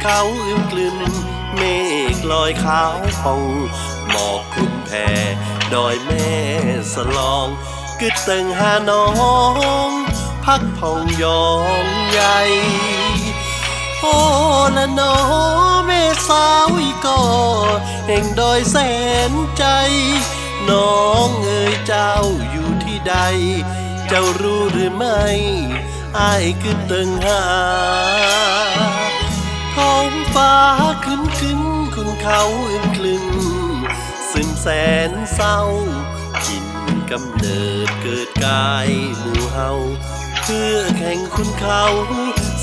เขาอึมกลืนเมฆลอยขาวพองหมอกคลุมแผ่ดอยแม่สลองกึดตึงหาน้องพักผ่องยองใหญ่โอ้ละน้อแม่สาวอีก่อแห่งดอยแสนใจน้องเอ๋ยเจ้าอยู่ที่ใดเจ้ารู้หรือไม่อ้ายกึดตึงหาท้องฟ้าขึ้นคุณเขาอึมคลึมซึมแสนเศร้ากินกำเนิดเกิดกายหมู่เฮาเพื่อแข่งคุณเขา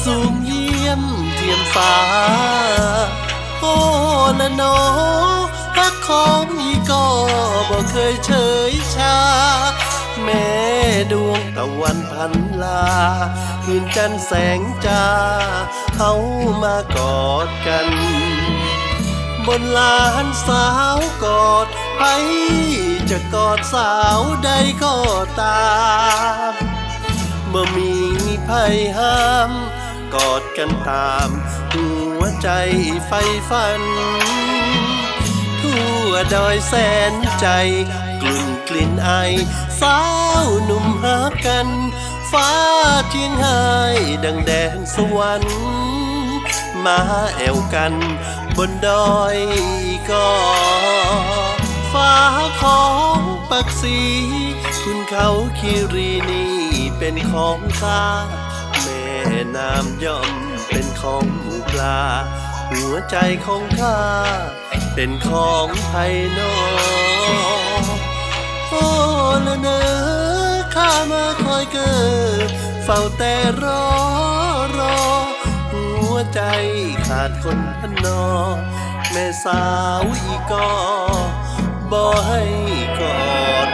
สูงเยี่ยมเทียมฟ้าโอ้ละน้อรักของอีก็บ่เคยเฉยชาแม่ดวงตะวันพันลาคืนจันทร์แสงจ้าเฮามากอดกันบนลานสาวกอดไปจะกอดสาวใดก็ตามบ่มีภัยห้ามกอดกันตามหัวใจไฟฝันทั่วดอยแสนใจกลุ่นกลิ่นไอสาวหนุ่มหากันฟ้าเทียงหายดังแดนสวรรค์มาแอวกันบนดอยก็ฟ้าของปักสีคุณเขาคีรีนี่เป็นของข้าแม่น้ำย่อมเป็นของหมูปลาหัวใจของข้าเป็นของไทยนอโอ้ละเนอข้ามาคอยเกิดเฝ้าแต่รอหัวใจขาดคนพนอแม่สาวอีกอบ่ให้กอด